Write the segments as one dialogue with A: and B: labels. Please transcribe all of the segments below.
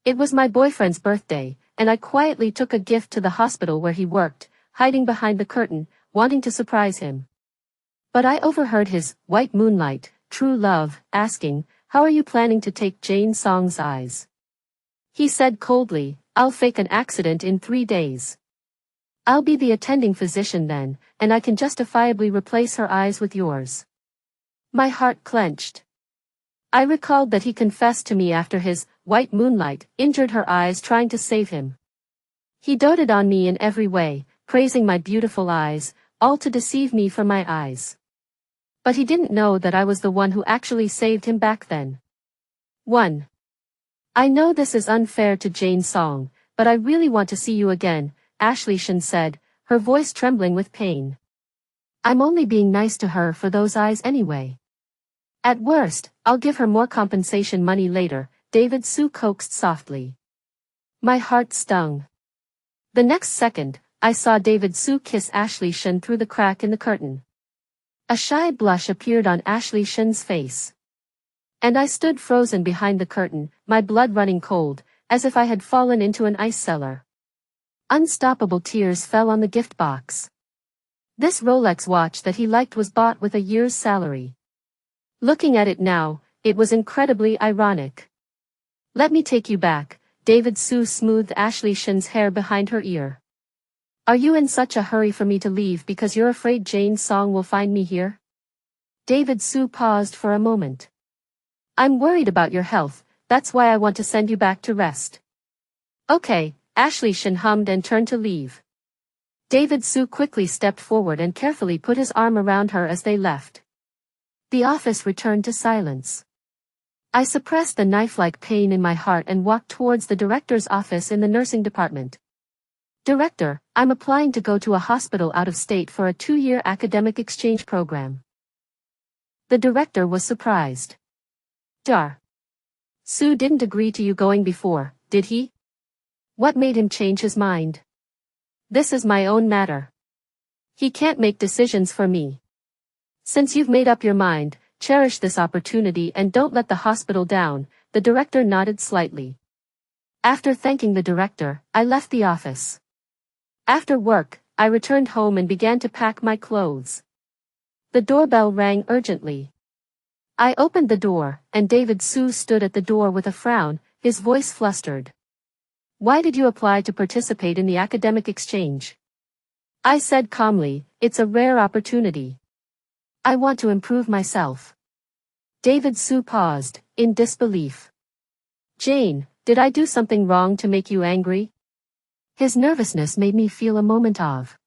A: It was my boyfriend's birthday, and I quietly took a gift to the hospital where he worked, hiding behind the curtain, wanting to surprise him. But I overheard his white moonlight, true love, asking, "How are you planning to take Jane Song's eyes?" He said coldly, "I'll fake an accident in 3 days. I'll be the attending physician then, and I can justifiably replace her eyes with yours." My heart clenched. I recalled that he confessed to me after his white moonlight injured her eyes trying to save him. He doted on me in every way, praising my beautiful eyes, all to deceive me from my eyes. But he didn't know that I was the one who actually saved him back then. 1. "I know this is unfair to Jane Song, but I really want to see you again," Ashley Shin said, her voice trembling with pain. "I'm only being nice to her for those eyes anyway. At worst, I'll give her more compensation money later," David Sue coaxed softly. My heart stung. The next second, I saw David Sue kiss Ashley Shin through the crack in the curtain. A shy blush appeared on Ashley Shin's face. And I stood frozen behind the curtain, my blood running cold, as if I had fallen into an ice cellar. Unstoppable tears fell on the gift box. This Rolex watch that he liked was bought with a year's salary. Looking at it now, it was incredibly ironic. "Let me take you back," David Sue smoothed Ashley Shin's hair behind her ear. "Are you in such a hurry for me to leave because you're afraid Jane Song will find me here?" David Sue paused for a moment. "I'm worried about your health, that's why I want to send you back to rest." "Okay," Ashley Shin hummed and turned to leave. David Sue quickly stepped forward and carefully put his arm around her as they left. The office returned to silence. I suppressed the knife-like pain in my heart and walked towards the director's office in the nursing department. "Director, I'm applying to go to a hospital out of state for a 2-year academic exchange program." The director was surprised. "Dar. Sue didn't agree to you going before, did he? What made him change his mind?" "This is my own matter. He can't make decisions for me. Since you've made up your mind, cherish this opportunity and don't let the hospital down," the director nodded slightly. After thanking the director, I left the office. After work, I returned home and began to pack my clothes. The doorbell rang urgently. I opened the door, and David Sue stood at the door with a frown, his voice flustered. "Why did you apply to participate in the academic exchange?" I said calmly, "It's a rare opportunity. I want to improve myself." David Sue paused, in disbelief. "Jane, did I do something wrong to make you angry?" His nervousness made me feel a moment of.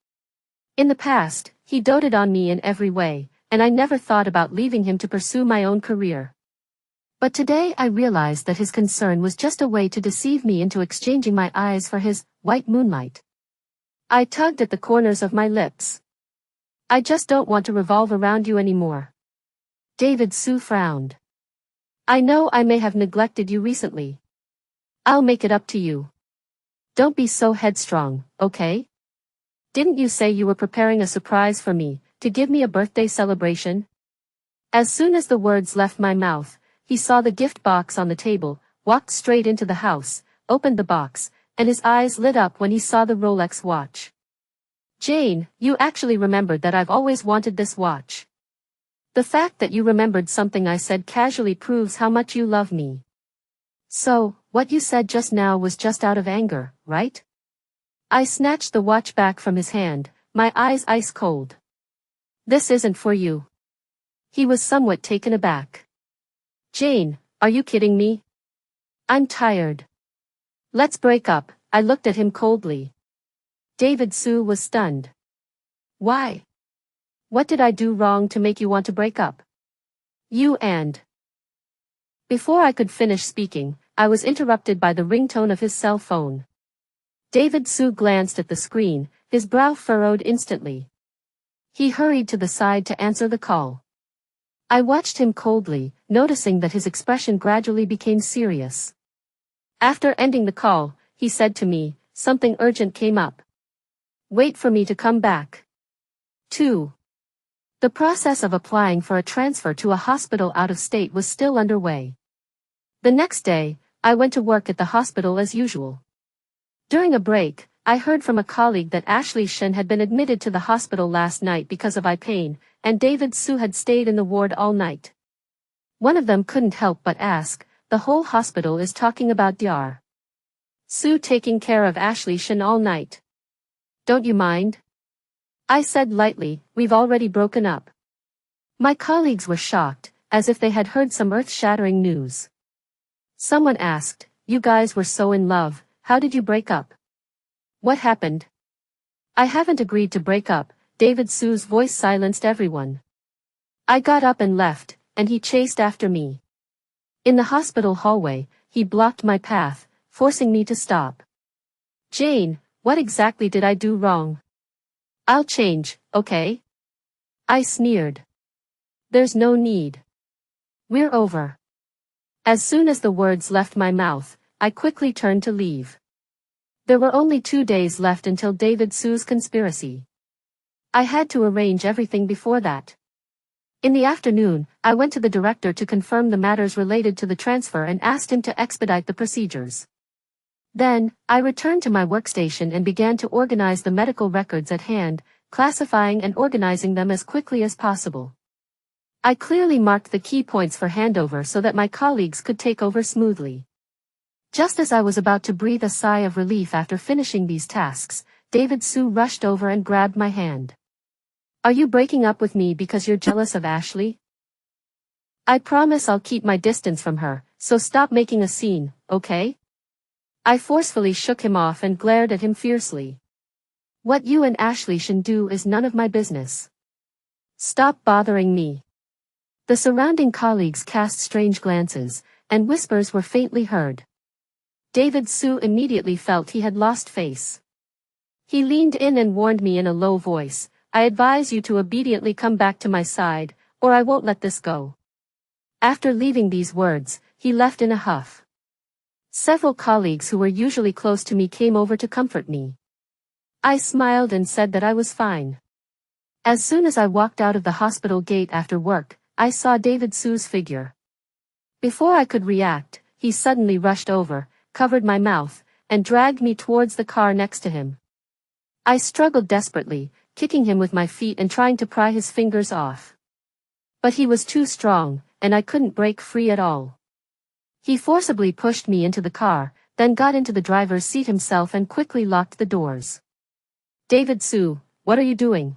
A: In the past, he doted on me in every way, and I never thought about leaving him to pursue my own career. But today I realized that his concern was just a way to deceive me into exchanging my eyes for his white moonlight. I tugged at the corners of my lips. "I just don't want to revolve around you anymore." David Sue frowned. "I know I may have neglected you recently. I'll make it up to you. Don't be so headstrong, okay? Didn't you say you were preparing a surprise for me, to give me a birthday celebration?" As soon as the words left my mouth, he saw the gift box on the table, walked straight into the house, opened the box, and his eyes lit up when he saw the Rolex watch. "Jane, you actually remembered that I've always wanted this watch. The fact that you remembered something I said casually proves how much you love me. So, what you said just now was just out of anger, right?" I snatched the watch back from his hand, my eyes ice cold. "This isn't for you." He was somewhat taken aback. "Jane, are you kidding me? I'm tired. Let's break up," I looked at him coldly. David Sue was stunned. "Why? What did I do wrong to make you want to break up?" "You and..." Before I could finish speaking, I was interrupted by the ringtone of his cell phone. David Sue glanced at the screen, his brow furrowed instantly. He hurried to the side to answer the call. I watched him coldly, noticing that his expression gradually became serious. After ending the call, he said to me, "Something urgent came up. Wait for me to come back." 2. The process of applying for a transfer to a hospital out of state was still underway. The next day, I went to work at the hospital as usual. During a break, I heard from a colleague that Ashley Shin had been admitted to the hospital last night because of eye pain, and David Su had stayed in the ward all night. One of them couldn't help but ask, the whole hospital is talking about Dr. Su taking care of Ashley Shin all night. Don't you mind? I said lightly, we've already broken up. My colleagues were shocked, as if they had heard some earth-shattering news. Someone asked, you guys were so in love, how did you break up? What happened? I haven't agreed to break up, David Su's voice silenced everyone. I got up and left, and he chased after me. In the hospital hallway, he blocked my path, forcing me to stop. Jane, what exactly did I do wrong? I'll change, okay? I sneered. There's no need. We're over. As soon as the words left my mouth, I quickly turned to leave. There were only 2 days left until David Su's conspiracy. I had to arrange everything before that. In the afternoon, I went to the director to confirm the matters related to the transfer and asked him to expedite the procedures. Then, I returned to my workstation and began to organize the medical records at hand, classifying and organizing them as quickly as possible. I clearly marked the key points for handover so that my colleagues could take over smoothly. Just as I was about to breathe a sigh of relief after finishing these tasks, David Su rushed over and grabbed my hand. Are you breaking up with me because you're jealous of Ashley? I promise I'll keep my distance from her, so stop making a scene, okay? I forcefully shook him off and glared at him fiercely. What you and Ashley should do is none of my business. Stop bothering me. The surrounding colleagues cast strange glances, and whispers were faintly heard. David Su immediately felt he had lost face. He leaned in and warned me in a low voice, I advise you to obediently come back to my side, or I won't let this go. After leaving these words, he left in a huff. Several colleagues who were usually close to me came over to comfort me. I smiled and said that I was fine. As soon as I walked out of the hospital gate after work, I saw David Su's figure. Before I could react, he suddenly rushed over, covered my mouth, and dragged me towards the car next to him. I struggled desperately, kicking him with my feet and trying to pry his fingers off. But he was too strong, and I couldn't break free at all. He forcibly pushed me into the car, then got into the driver's seat himself and quickly locked the doors. David Su, what are you doing?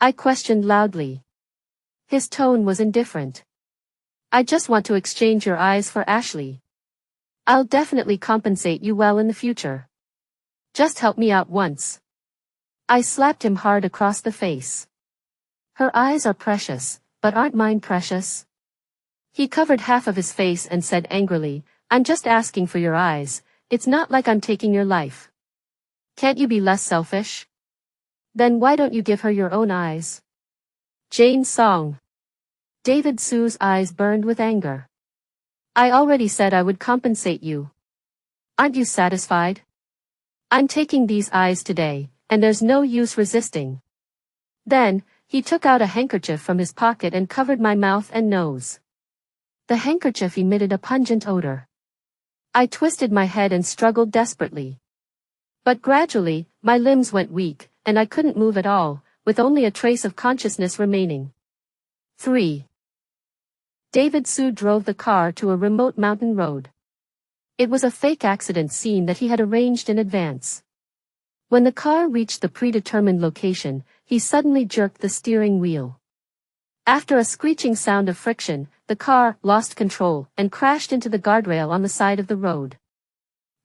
A: I questioned loudly. His tone was indifferent. I just want to exchange your eyes for Ashley. I'll definitely compensate you well in the future. Just help me out once. I slapped him hard across the face. Her eyes are precious, but aren't mine precious? He covered half of his face and said angrily, I'm just asking for your eyes, it's not like I'm taking your life. Can't you be less selfish? Then why don't you give her your own eyes? Jane Song. David Su's eyes burned with anger. I already said I would compensate you. Aren't you satisfied? I'm taking these eyes today, and there's no use resisting. Then, he took out a handkerchief from his pocket and covered my mouth and nose. The handkerchief emitted a pungent odor. I twisted my head and struggled desperately. But gradually, my limbs went weak, and I couldn't move at all, with only a trace of consciousness remaining. 3. David Su drove the car to a remote mountain road. It was a fake accident scene that he had arranged in advance. When the car reached the predetermined location, he suddenly jerked the steering wheel. After a screeching sound of friction, the car lost control and crashed into the guardrail on the side of the road.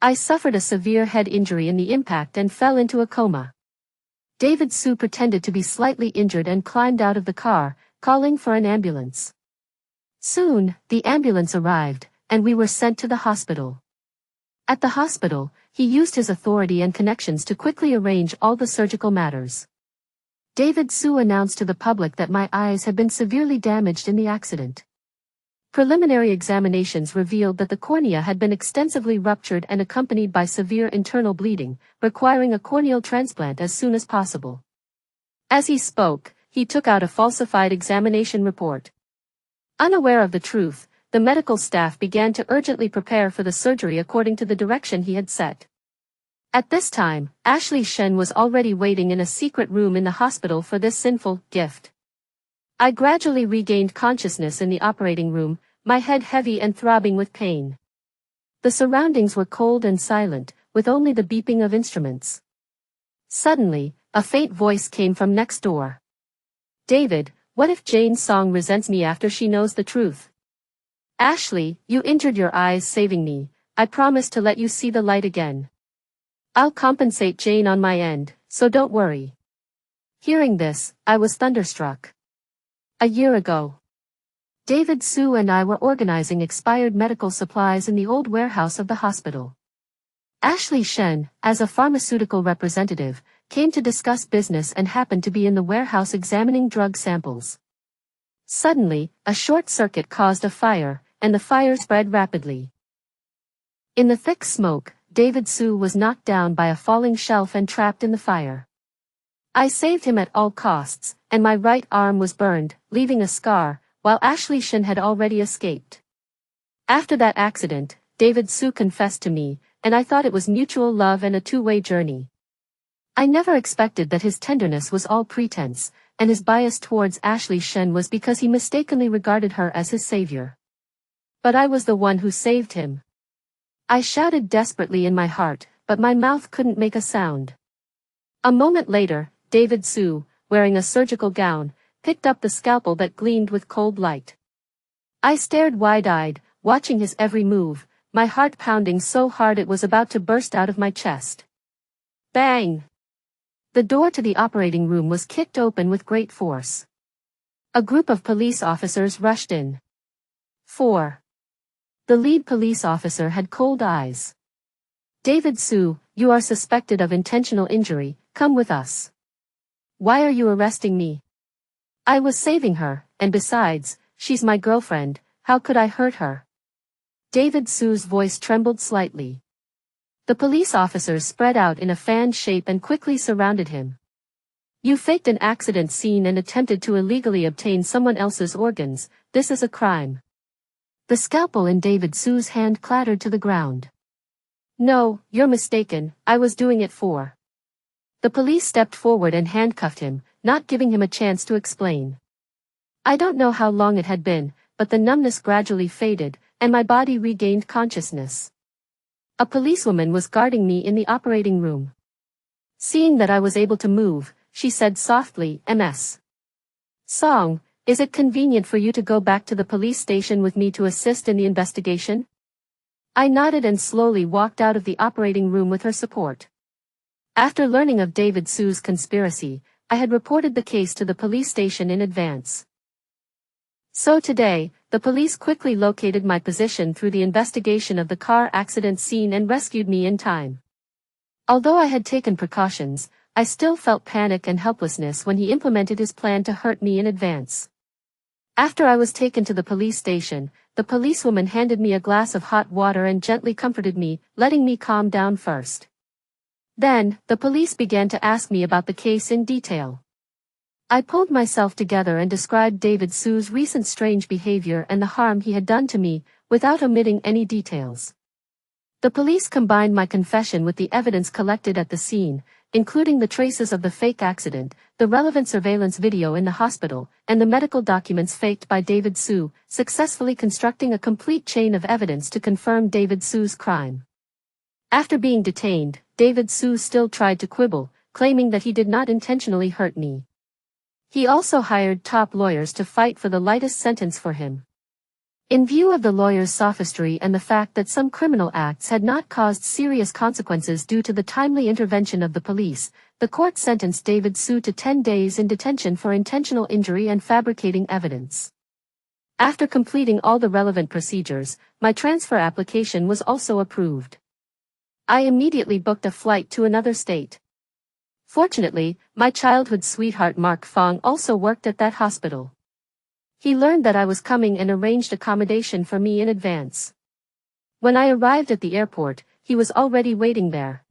A: I suffered a severe head injury in the impact and fell into a coma. David Su pretended to be slightly injured and climbed out of the car, calling for an ambulance. Soon, the ambulance arrived, and we were sent to the hospital. At the hospital, he used his authority and connections to quickly arrange all the surgical matters. David Su announced to the public that my eyes had been severely damaged in the accident. Preliminary examinations revealed that the cornea had been extensively ruptured and accompanied by severe internal bleeding, requiring a corneal transplant as soon as possible. As he spoke, he took out a falsified examination report. Unaware of the truth, the medical staff began to urgently prepare for the surgery according to the direction he had set. At this time, Ashley Shen was already waiting in a secret room in the hospital for this sinful gift. I gradually regained consciousness in the operating room, my head heavy and throbbing with pain. The surroundings were cold and silent, with only the beeping of instruments. Suddenly, a faint voice came from next door. "David, what if Jane Song resents me after she knows the truth? Ashley, you injured your eyes saving me. I promise to let you see the light again. I'll compensate Jane on my end, so don't worry." Hearing this, I was thunderstruck. A year ago, David Su and I were organizing expired medical supplies in the old warehouse of the hospital. Ashley Shen, as a pharmaceutical representative, came to discuss business and happened to be in the warehouse examining drug samples. Suddenly, a short circuit caused a fire, and the fire spread rapidly. In the thick smoke, David Su was knocked down by a falling shelf and trapped in the fire. I saved him at all costs, and my right arm was burned, leaving a scar, while Ashley Shen had already escaped. After that accident, David Su confessed to me, and I thought it was mutual love and a two-way journey. I never expected that his tenderness was all pretense, and his bias towards Ashley Shen was because he mistakenly regarded her as his savior. But I was the one who saved him. I shouted desperately in my heart, but my mouth couldn't make a sound. A moment later, David Su, wearing a surgical gown, picked up the scalpel that gleamed with cold light. I stared wide-eyed, watching his every move, my heart pounding so hard it was about to burst out of my chest. Bang! The door to the operating room was kicked open with great force. A group of police officers rushed in. 4. The lead police officer had cold eyes. "David Su, you are suspected of intentional injury, come with us." "Why are you arresting me? I was saving her, and besides, she's my girlfriend, how could I hurt her?" David Su's voice trembled slightly. The police officers spread out in a fan shape and quickly surrounded him. "You faked an accident scene and attempted to illegally obtain someone else's organs, this is a crime." The scalpel in David Su's hand clattered to the ground. "No, you're mistaken, I was doing it for." The police stepped forward and handcuffed him, not giving him a chance to explain. I don't know how long it had been, but the numbness gradually faded, and my body regained consciousness. A policewoman was guarding me in the operating room. Seeing that I was able to move, she said softly, "Ms. Song, is it convenient for you to go back to the police station with me to assist in the investigation?" I nodded and slowly walked out of the operating room with her support. After learning of David Su's conspiracy, I had reported the case to the police station in advance. So today, the police quickly located my position through the investigation of the car accident scene and rescued me in time. Although I had taken precautions, I still felt panic and helplessness when he implemented his plan to hurt me in advance. After I was taken to the police station, the policewoman handed me a glass of hot water and gently comforted me, letting me calm down first. Then, the police began to ask me about the case in detail. I pulled myself together and described David Su's recent strange behavior and the harm he had done to me, without omitting any details. The police combined my confession with the evidence collected at the scene, including the traces of the fake accident, the relevant surveillance video in the hospital, and the medical documents faked by David Su, successfully constructing a complete chain of evidence to confirm David Su's crime. After being detained, David Su still tried to quibble, claiming that he did not intentionally hurt me. He also hired top lawyers to fight for the lightest sentence for him. In view of the lawyers' sophistry and the fact that some criminal acts had not caused serious consequences due to the timely intervention of the police, the court sentenced David Su to 10 days in detention for intentional injury and fabricating evidence. After completing all the relevant procedures, my transfer application was also approved. I immediately booked a flight to another state. Fortunately, my childhood sweetheart Mark Fong also worked at that hospital. He learned that I was coming and arranged accommodation for me in advance. When I arrived at the airport, he was already waiting there.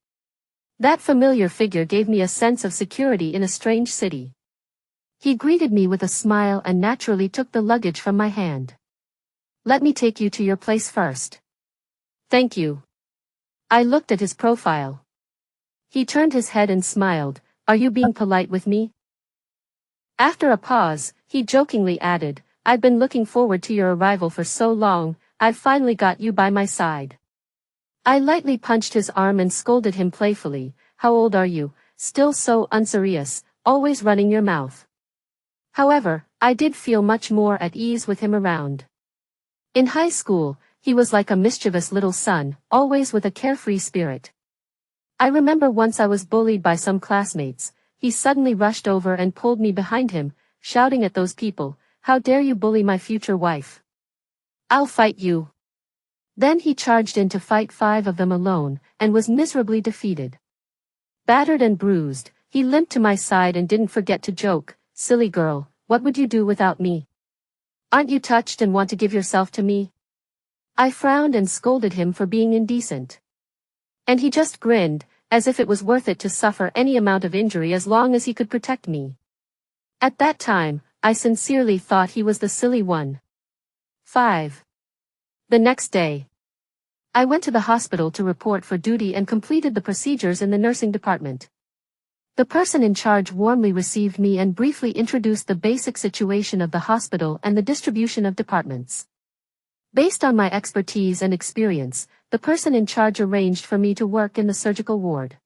A: That familiar figure gave me a sense of security in a strange city. He greeted me with a smile and naturally took the luggage from my hand. Let me take you to your place first. Thank you. I looked at his profile. He turned his head and smiled. Are you being polite with me? After a pause, he jokingly added, I've been looking forward to your arrival for so long, I've finally got you by my side. I lightly punched his arm and scolded him playfully, how old are you, still so unserious, always running your mouth. However, I did feel much more at ease with him around. In high school, he was like a mischievous little son, always with a carefree spirit. I remember once I was bullied by some classmates, he suddenly rushed over and pulled me behind him, shouting at those people, how dare you bully my future wife? I'll fight you. Then he charged in to fight 5 of them alone, and was miserably defeated. Battered and bruised, he limped to my side and didn't forget to joke, silly girl, what would you do without me? Aren't you touched and want to give yourself to me? I frowned and scolded him for being indecent. And he just grinned, as if it was worth it to suffer any amount of injury as long as he could protect me. At that time, I sincerely thought he was the silly one. 5. The next day, I went to the hospital to report for duty and completed the procedures in the nursing department. The person in charge warmly received me and briefly introduced the basic situation of the hospital and the distribution of departments. Based on my expertise and experience, the person in charge arranged for me to work in the surgical ward.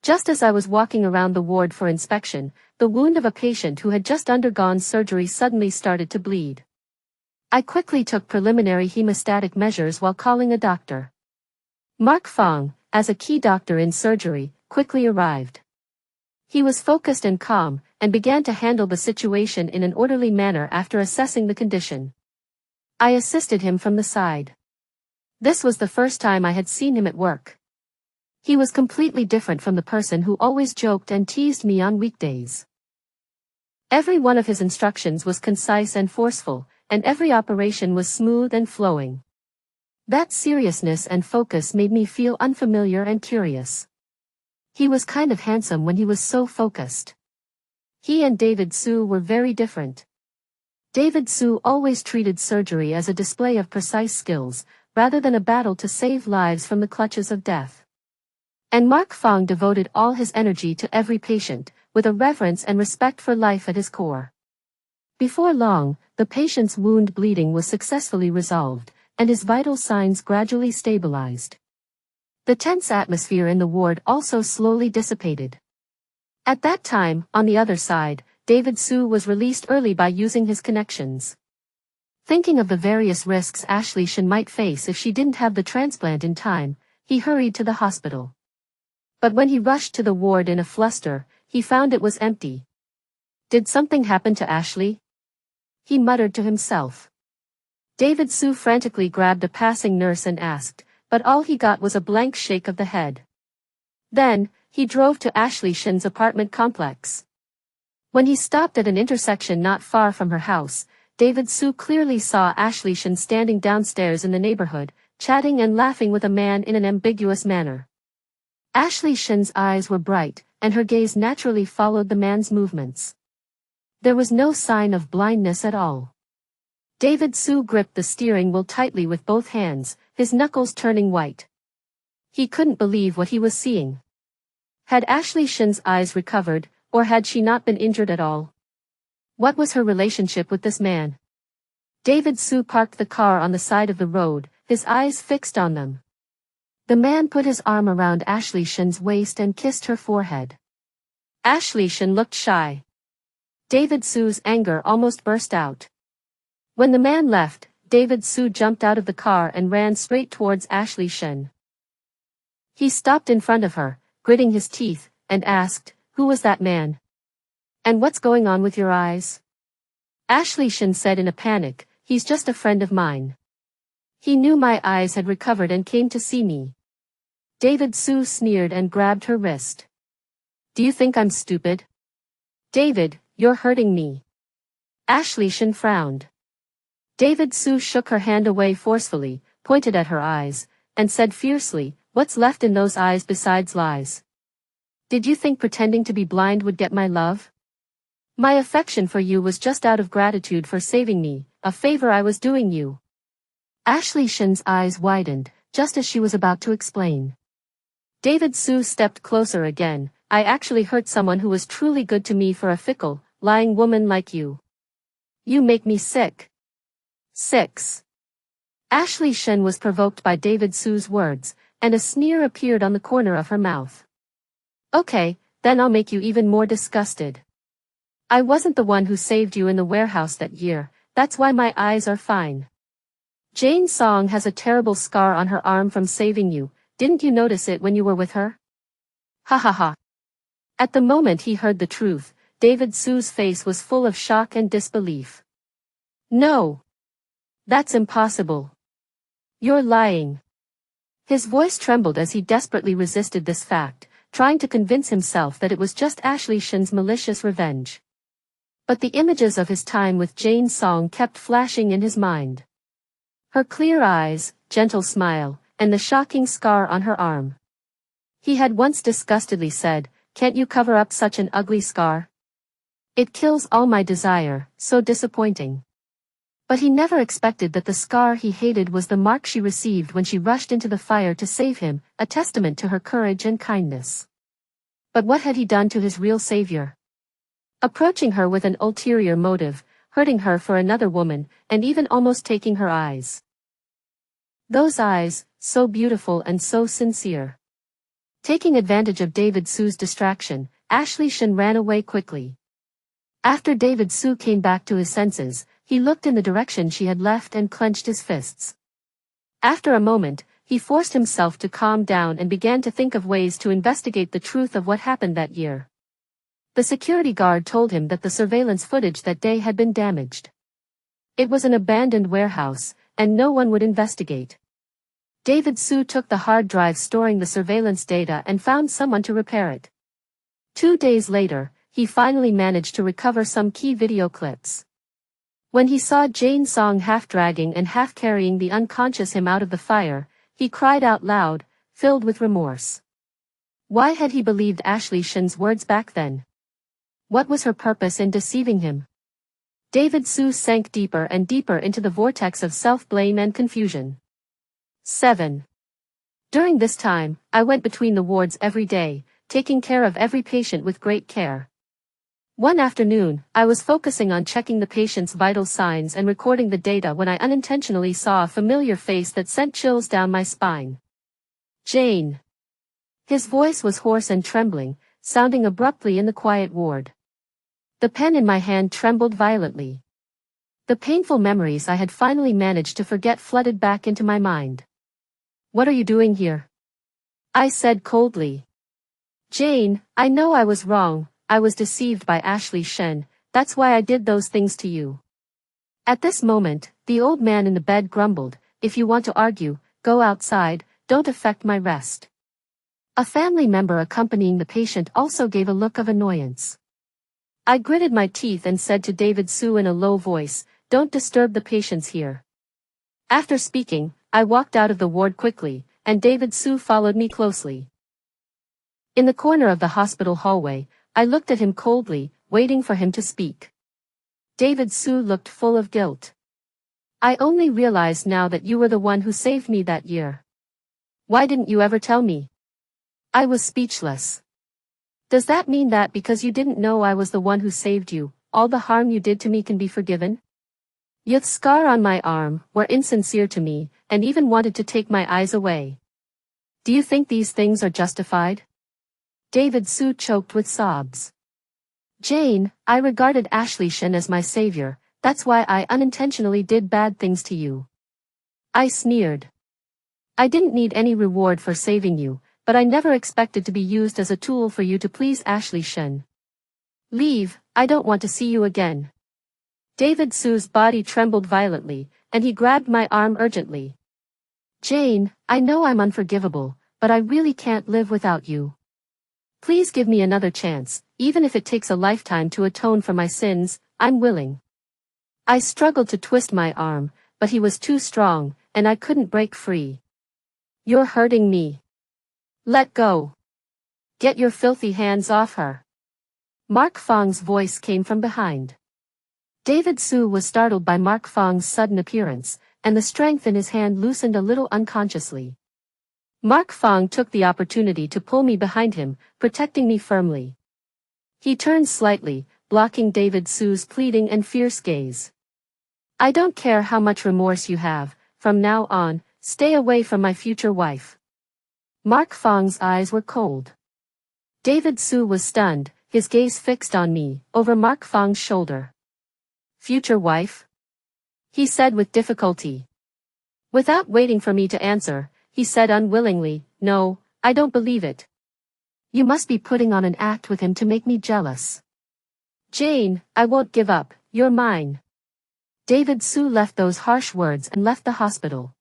A: Just as I was walking around the ward for inspection, the wound of a patient who had just undergone surgery suddenly started to bleed. I quickly took preliminary hemostatic measures while calling a doctor. Mark Fong, as a key doctor in surgery, quickly arrived. He was focused and calm, and began to handle the situation in an orderly manner after assessing the condition. I assisted him from the side. This was the first time I had seen him at work. He was completely different from the person who always joked and teased me on weekdays. Every one of his instructions was concise and forceful, and every operation was smooth and flowing. That seriousness and focus made me feel unfamiliar and curious. He was kind of handsome when he was so focused. He and David Su were very different. David Su always treated surgery as a display of precise skills, rather than a battle to save lives from the clutches of death. And Mark Fong devoted all his energy to every patient, with a reverence and respect for life at his core. Before long, the patient's wound bleeding was successfully resolved, and his vital signs gradually stabilized. The tense atmosphere in the ward also slowly dissipated. At that time, on the other side, David Su was released early by using his connections. Thinking of the various risks Ashley Shin might face if she didn't have the transplant in time, he hurried to the hospital. But when he rushed to the ward in a fluster, he found it was empty. Did something happen to Ashley? He muttered to himself. David Su frantically grabbed a passing nurse and asked, but all he got was a blank shake of the head. Then, he drove to Ashley Shin's apartment complex. When he stopped at an intersection not far from her house, David Su clearly saw Ashley Shin standing downstairs in the neighborhood, chatting and laughing with a man in an ambiguous manner. Ashley Shin's eyes were bright, and her gaze naturally followed the man's movements. There was no sign of blindness at all. David Su gripped the steering wheel tightly with both hands, his knuckles turning white. He couldn't believe what he was seeing. Had Ashley Shin's eyes recovered, or had she not been injured at all? What was her relationship with this man? David Su parked the car on the side of the road, his eyes fixed on them. The man put his arm around Ashley Shin's waist and kissed her forehead. Ashley Shin looked shy. David Su's anger almost burst out. When the man left, David Su jumped out of the car and ran straight towards Ashley Shin. He stopped in front of her, gritting his teeth, and asked, "Who was that man? And what's going on with your eyes?" Ashley Shin said in a panic, "He's just a friend of mine. He knew my eyes had recovered and came to see me." David Su sneered and grabbed her wrist. "Do you think I'm stupid? David, you're hurting me." Ashley Shin frowned. David Su shook her hand away forcefully, pointed at her eyes, and said fiercely, "What's left in those eyes besides lies? Did you think pretending to be blind would get my love? My affection for you was just out of gratitude for saving me, a favor I was doing you." Ashley Shin's eyes widened, just as she was about to explain. David Su stepped closer again. I actually hurt someone who was truly good to me for a fickle, lying woman like you. You make me sick. 6. Ashley Shin was provoked by David Su's words, and a sneer appeared on the corner of her mouth. Okay, then I'll make you even more disgusted. I wasn't the one who saved you in the warehouse that year, that's why my eyes are fine. Jane Song has a terrible scar on her arm from saving you, didn't you notice it when you were with her? Ha ha ha. At the moment he heard the truth, David Su's face was full of shock and disbelief. No. That's impossible. You're lying. His voice trembled as he desperately resisted this fact, trying to convince himself that it was just Ashley Shin's malicious revenge. But the images of his time with Jane Song kept flashing in his mind. Her clear eyes, gentle smile, and the shocking scar on her arm. He had once disgustedly said, "Can't you cover up such an ugly scar? It kills all my desire, so disappointing." But he never expected that the scar he hated was the mark she received when she rushed into the fire to save him, a testament to her courage and kindness. But what had he done to his real savior? Approaching her with an ulterior motive, hurting her for another woman, and even almost taking her eyes. Those eyes, so beautiful and so sincere. Taking advantage of David Su's distraction, Ashley Shin ran away quickly. After David Su came back to his senses, he looked in the direction she had left and clenched his fists. After a moment, he forced himself to calm down and began to think of ways to investigate the truth of what happened that year. The security guard told him that the surveillance footage that day had been damaged. It was an abandoned warehouse, and no one would investigate. David Su took the hard drive storing the surveillance data and found someone to repair it. 2 days later, he finally managed to recover some key video clips. When he saw Jane Song half dragging and half carrying the unconscious him out of the fire, he cried out loud, filled with remorse. Why had he believed Ashley Shin's words back then? What was her purpose in deceiving him? David Su sank deeper and deeper into the vortex of self-blame and confusion. 7. During this time, I went between the wards every day, taking care of every patient with great care. One afternoon, I was focusing on checking the patient's vital signs and recording the data when I unintentionally saw a familiar face that sent chills down my spine. Jane. His voice was hoarse and trembling, sounding abruptly in the quiet ward. The pen in my hand trembled violently. The painful memories I had finally managed to forget flooded back into my mind. What are you doing here? I said coldly. Jane, I know I was wrong, I was deceived by Ashley Shin, that's why I did those things to you. At this moment, the old man in the bed grumbled, if you want to argue, go outside, don't affect my rest. A family member accompanying the patient also gave a look of annoyance. I gritted my teeth and said to David Su in a low voice, don't disturb the patients here. After speaking, I walked out of the ward quickly, and David Su followed me closely. In the corner of the hospital hallway, I looked at him coldly, waiting for him to speak. David Su looked full of guilt. I only realized now that you were the one who saved me that year. Why didn't you ever tell me? I was speechless. Does that mean that because you didn't know I was the one who saved you, all the harm you did to me can be forgiven? Your scar on my arm were insincere to me, and even wanted to take my eyes away. Do you think these things are justified? David Su choked with sobs. Jane, I regarded Ashley Shin as my savior, that's why I unintentionally did bad things to you. I sneered. I didn't need any reward for saving you, but I never expected to be used as a tool for you to please Ashley Shin. Leave, I don't want to see you again. David Su's body trembled violently, and he grabbed my arm urgently. Jane, I know I'm unforgivable, but I really can't live without you. Please give me another chance, even if it takes a lifetime to atone for my sins, I'm willing. I struggled to twist my arm, but he was too strong, and I couldn't break free. You're hurting me. Let go. Get your filthy hands off her. Mark Fong's voice came from behind. David Su was startled by Mark Fong's sudden appearance, and the strength in his hand loosened a little unconsciously. Mark Fong took the opportunity to pull me behind him, protecting me firmly. He turned slightly, blocking David Su's pleading and fierce gaze. I don't care how much remorse you have, from now on, stay away from my future wife. Mark Fong's eyes were cold. David Su was stunned, his gaze fixed on me, over Mark Fong's shoulder. Future wife? He said with difficulty. Without waiting for me to answer, he said unwillingly, no, I don't believe it. You must be putting on an act with him to make me jealous. Jane, I won't give up, you're mine. David Su left those harsh words and left the hospital.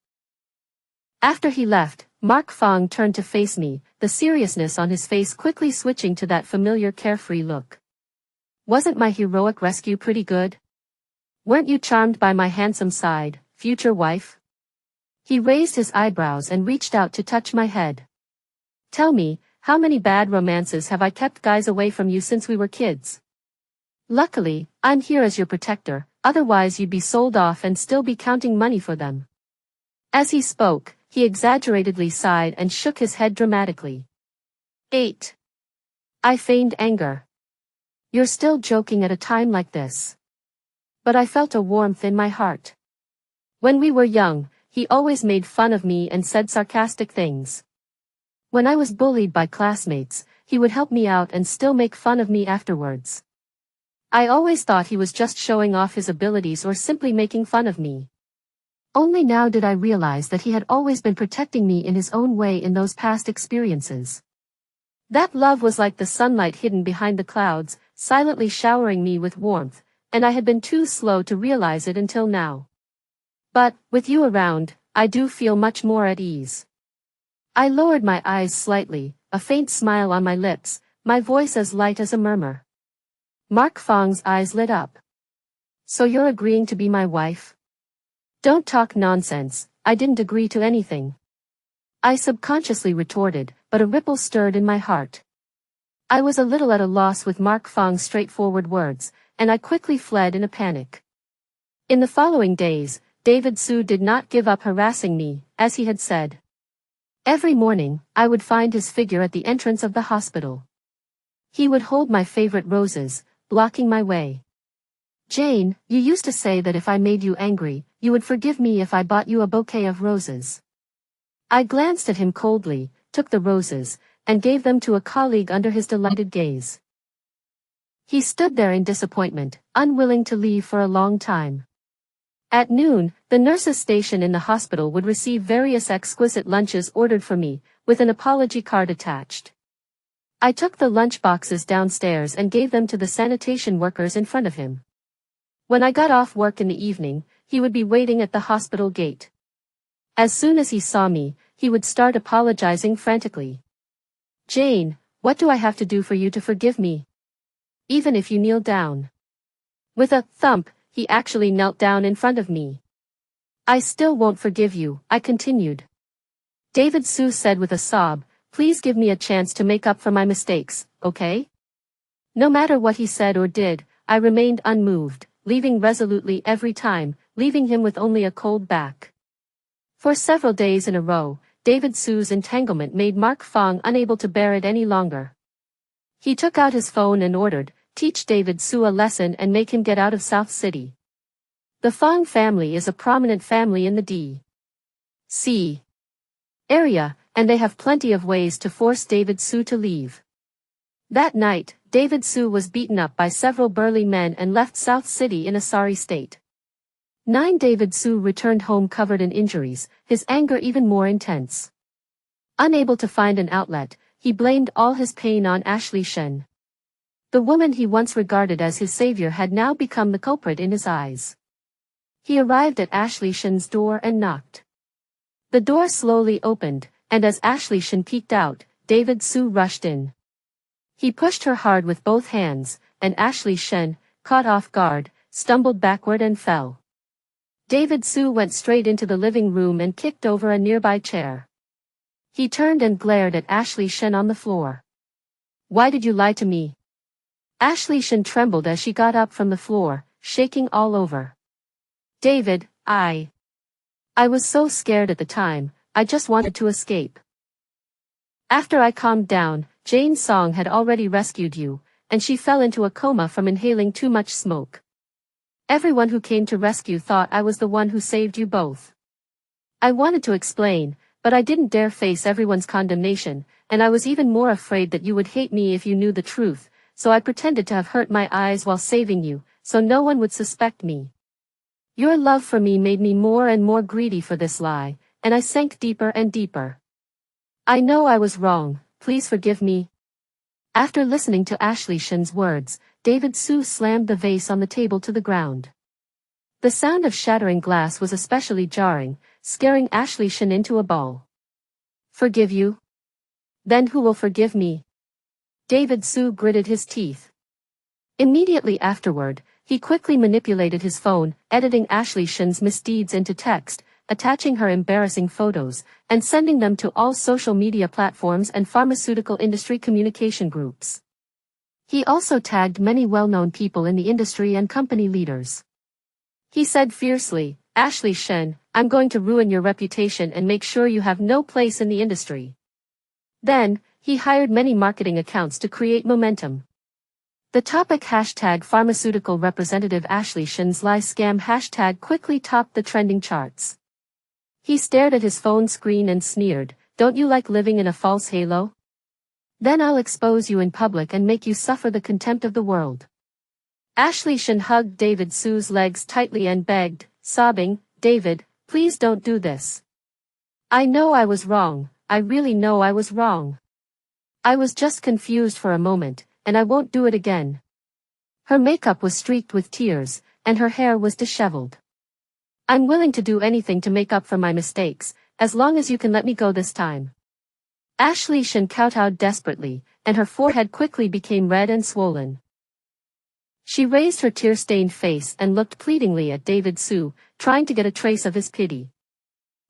A: After he left, Mark Fong turned to face me, the seriousness on his face quickly switching to that familiar carefree look. Wasn't my heroic rescue pretty good? Weren't you charmed by my handsome side, future wife? He raised his eyebrows and reached out to touch my head. Tell me, how many bad romances have I kept guys away from you since we were kids? Luckily, I'm here as your protector, otherwise you'd be sold off and still be counting money for them. As he spoke, he exaggeratedly sighed and shook his head dramatically. 8. I feigned anger. You're still joking at a time like this. But I felt a warmth in my heart. When we were young, he always made fun of me and said sarcastic things. When I was bullied by classmates, he would help me out and still make fun of me afterwards. I always thought he was just showing off his abilities or simply making fun of me. Only now did I realize that he had always been protecting me in his own way in those past experiences. That love was like the sunlight hidden behind the clouds, silently showering me with warmth, and I had been too slow to realize it until now. But, with you around, I do feel much more at ease. I lowered my eyes slightly, a faint smile on my lips, my voice as light as a murmur. Mark Fong's eyes lit up. So you're agreeing to be my wife? Don't talk nonsense, I didn't agree to anything. I subconsciously retorted, but a ripple stirred in my heart. I was a little at a loss with Mark Fong's straightforward words, and I quickly fled in a panic. In the following days, David Su did not give up harassing me, as he had said. Every morning, I would find his figure at the entrance of the hospital. He would hold my favorite roses, blocking my way. Jane, you used to say that if I made you angry, you would forgive me if I bought you a bouquet of roses. I glanced at him coldly, took the roses, and gave them to a colleague under his delighted gaze. He stood there in disappointment, unwilling to leave for a long time. At noon, the nurses' station in the hospital would receive various exquisite lunches ordered for me, with an apology card attached. I took the lunch boxes downstairs and gave them to the sanitation workers in front of him. When I got off work in the evening, he would be waiting at the hospital gate. As soon as he saw me, he would start apologizing frantically. Jane, what do I have to do for you to forgive me? Even if you kneel down. With a thump, he actually knelt down in front of me. I still won't forgive you, I continued. David Su said with a sob, please give me a chance to make up for my mistakes, okay? No matter what he said or did, I remained unmoved, leaving resolutely every time, leaving him with only a cold back. For several days in a row, David Su's entanglement made Mark Fong unable to bear it any longer. He took out his phone and ordered, teach David Su a lesson and make him get out of South City. The Fong family is a prominent family in the D.C. area, and they have plenty of ways to force David Su to leave. That night, David Su was beaten up by several burly men and left South City in a sorry state. 9. David Su returned home covered in injuries, his anger even more intense. Unable to find an outlet, he blamed all his pain on Ashley Shen. The woman he once regarded as his savior had now become the culprit in his eyes. He arrived at Ashley Shen's door and knocked. The door slowly opened, and as Ashley Shen peeked out, David Su rushed in. He pushed her hard with both hands, and Ashley Shen, caught off guard, stumbled backward and fell. David Su went straight into the living room and kicked over a nearby chair. He turned and glared at Ashley Shen on the floor. Why did you lie to me? Ashley Shen trembled as she got up from the floor, shaking all over. David, I was so scared at the time, I just wanted to escape. After I calmed down, Jane Song had already rescued you, and she fell into a coma from inhaling too much smoke. Everyone who came to rescue thought I was the one who saved you both. I wanted to explain, but I didn't dare face everyone's condemnation, and I was even more afraid that you would hate me if you knew the truth, so I pretended to have hurt my eyes while saving you, so no one would suspect me. Your love for me made me more and more greedy for this lie, and I sank deeper and deeper. I know I was wrong, please forgive me. After listening to Ashley Shin's words, David Su slammed the vase on the table to the ground. The sound of shattering glass was especially jarring, scaring Ashley Shin into a ball. Forgive you? Then who will forgive me? David Su gritted his teeth. Immediately afterward, he quickly manipulated his phone, editing Ashley Shin's misdeeds into text, attaching her embarrassing photos, and sending them to all social media platforms and pharmaceutical industry communication groups. He also tagged many well-known people in the industry and company leaders. He said fiercely, Ashley Shin, I'm going to ruin your reputation and make sure you have no place in the industry. Then, he hired many marketing accounts to create momentum. The topic hashtag pharmaceutical representative Ashley Shin's lie scam hashtag quickly topped the trending charts. He stared at his phone screen and sneered, don't you like living in a false halo? Then I'll expose you in public and make you suffer the contempt of the world. Ashley Shin hugged David Su's legs tightly and begged, sobbing, David, please don't do this. I know I was wrong, I really know I was wrong. I was just confused for a moment, and I won't do it again. Her makeup was streaked with tears, and her hair was disheveled. I'm willing to do anything to make up for my mistakes, as long as you can let me go this time. Ashley Shin kowtowed desperately, and her forehead quickly became red and swollen. She raised her tear-stained face and looked pleadingly at David Su, trying to get a trace of his pity.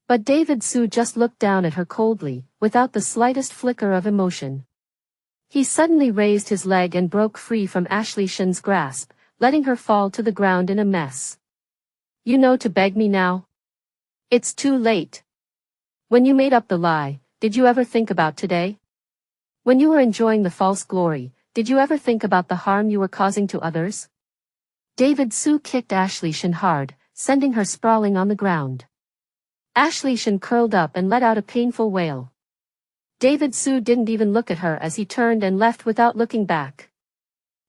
A: But David Su just looked down at her coldly, without the slightest flicker of emotion. He suddenly raised his leg and broke free from Ashley Shin's grasp, letting her fall to the ground in a mess. You know to beg me now? It's too late. When you made up the lie, did you ever think about today? When you were enjoying the false glory, did you ever think about the harm you were causing to others? David Su kicked Ashley Shin hard, sending her sprawling on the ground. Ashley Shin curled up and let out a painful wail. David Su didn't even look at her as he turned and left without looking back.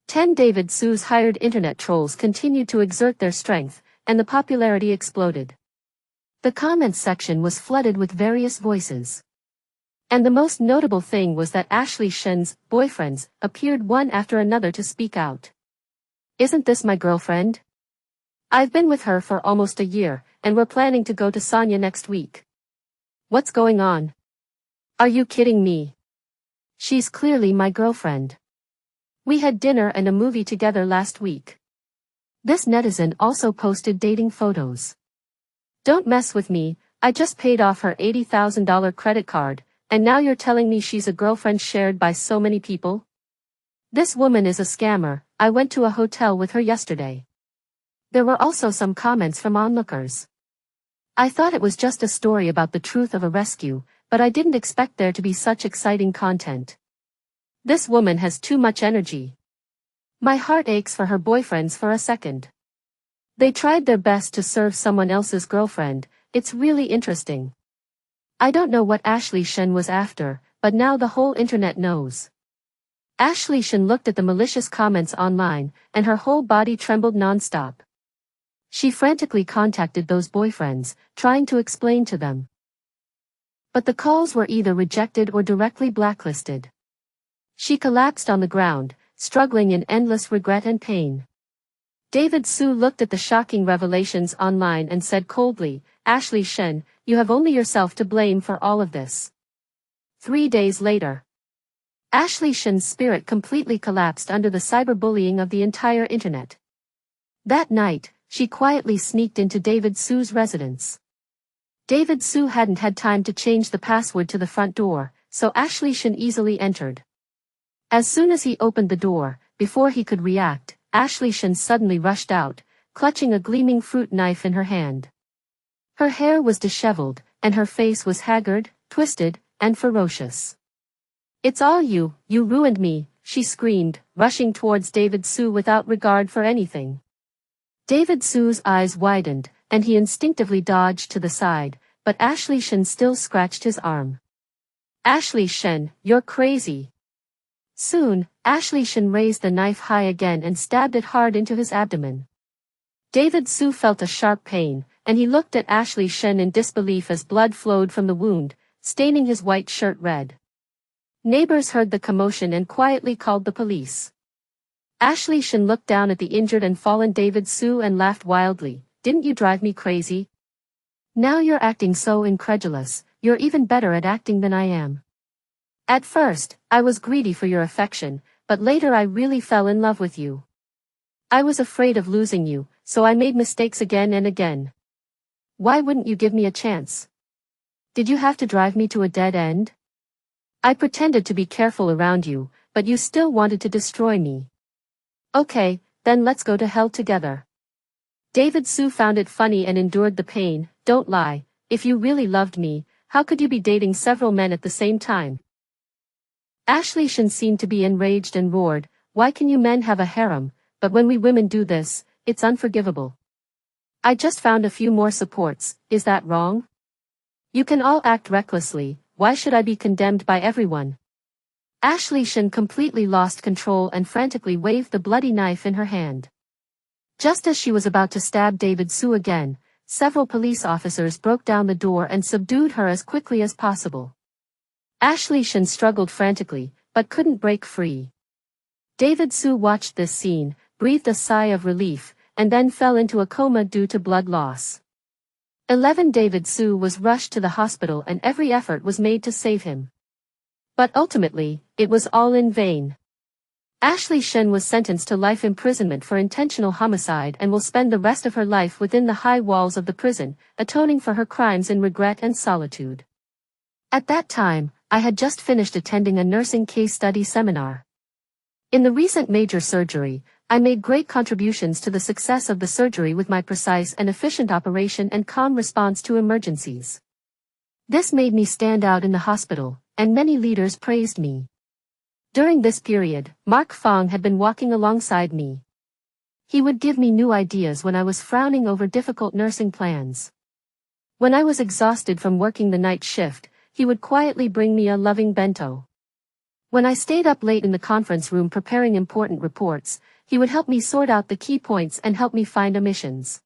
A: 10 David Su's hired internet trolls continued to exert their strength, and the popularity exploded. The comments section was flooded with various voices. And the most notable thing was that Ashley Shin's boyfriends appeared one after another to speak out. Isn't this my girlfriend? I've been with her for almost a year, and we're planning to go to Sanya next week. What's going on? Are you kidding me? She's clearly my girlfriend. We had dinner and a movie together last week. This netizen also posted dating photos. Don't mess with me, I just paid off her $80,000 credit card, and now you're telling me she's a girlfriend shared by so many people? This woman is a scammer, I went to a hotel with her yesterday. There were also some comments from onlookers. I thought it was just a story about the truth of a rescue, but I didn't expect there to be such exciting content. This woman has too much energy. My heart aches for her boyfriends for a second. They tried their best to serve someone else's girlfriend, it's really interesting. I don't know what Ashley Shin was after, but now the whole internet knows. Ashley Shin looked at the malicious comments online, and her whole body trembled non-stop. She frantically contacted those boyfriends, trying to explain to them. But the calls were either rejected or directly blacklisted. She collapsed on the ground, struggling in endless regret and pain. David Su looked at the shocking revelations online and said coldly, Ashley Shin, you have only yourself to blame for all of this. 3 days later. Ashley Shin's spirit completely collapsed under the cyberbullying of the entire internet. That night, she quietly sneaked into David Su's residence. David Su hadn't had time to change the password to the front door, so Ashley Shin easily entered. As soon as he opened the door, before he could react, Ashley Shin suddenly rushed out, clutching a gleaming fruit knife in her hand. Her hair was disheveled, and her face was haggard, twisted, and ferocious. "It's all you, you ruined me," she screamed, rushing towards David Sue without regard for anything. David Sue's eyes widened, and he instinctively dodged to the side, but Ashley Shen still scratched his arm. "Ashley Shen, you're crazy." Soon, Ashley Shen raised the knife high again and stabbed it hard into his abdomen. David Sue felt a sharp pain, and he looked at Ashley Shen in disbelief as blood flowed from the wound, staining his white shirt red. Neighbors heard the commotion and quietly called the police. Ashley Shen looked down at the injured and fallen David Sue and laughed wildly. "Didn't you drive me crazy? Now you're acting so incredulous, you're even better at acting than I am. At first, I was greedy for your affection, but later I really fell in love with you. I was afraid of losing you, so I made mistakes again and again. Why wouldn't you give me a chance? Did you have to drive me to a dead end? I pretended to be careful around you, but you still wanted to destroy me. Okay, then let's go to hell together." David Sue found it funny and endured the pain. "Don't lie, if you really loved me, how could you be dating several men at the same time?" Ashley Shen seemed to be enraged and roared, "Why can you men have a harem, but when we women do this, it's unforgivable. I just found a few more supports, is that wrong? You can all act recklessly, why should I be condemned by everyone?" Ashley Shen completely lost control and frantically waved the bloody knife in her hand. Just as she was about to stab David Sue again, several police officers broke down the door and subdued her as quickly as possible. Ashley Shen struggled frantically, but couldn't break free. David Sue watched this scene, breathed a sigh of relief, and then fell into a coma due to blood loss. 11 David Sue was rushed to the hospital and every effort was made to save him. But ultimately, it was all in vain. Ashley Shen was sentenced to life imprisonment for intentional homicide and will spend the rest of her life within the high walls of the prison, atoning for her crimes in regret and solitude. At that time, I had just finished attending a nursing case study seminar. In the recent major surgery, I made great contributions to the success of the surgery with my precise and efficient operation and calm response to emergencies. This made me stand out in the hospital, and many leaders praised me. During this period, Mark Fong had been walking alongside me. He would give me new ideas when I was frowning over difficult nursing plans. When I was exhausted from working the night shift, he would quietly bring me a loving bento. When I stayed up late in the conference room preparing important reports, he would help me sort out the key points and help me find omissions.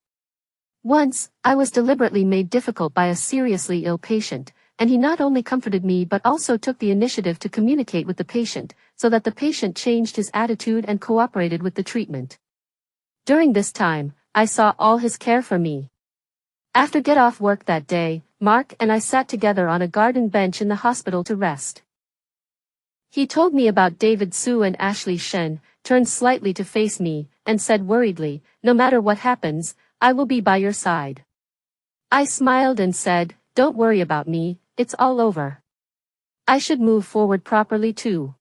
A: Once, I was deliberately made difficult by a seriously ill patient, and he not only comforted me but also took the initiative to communicate with the patient, so that the patient changed his attitude and cooperated with the treatment. During this time, I saw all his care for me. After get off work that day, Mark and I sat together on a garden bench in the hospital to rest. He told me about David Sue and Ashley Shen, turned slightly to face me, and said worriedly, "No matter what happens, I will be by your side." I smiled and said, "Don't worry about me, it's all over. I should move forward properly too."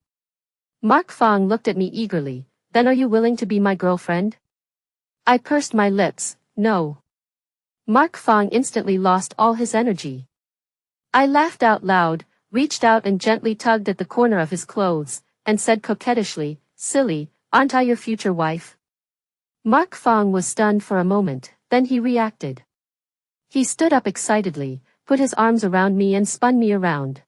A: Mark Fong looked at me eagerly, "Then are you willing to be my girlfriend?" I pursed my lips, "No." Mark Fong instantly lost all his energy. I laughed out loud, reached out and gently tugged at the corner of his clothes, and said coquettishly, "Silly, aren't I your future wife?" Mark Fong was stunned for a moment, then he reacted. He stood up excitedly, put his arms around me and spun me around.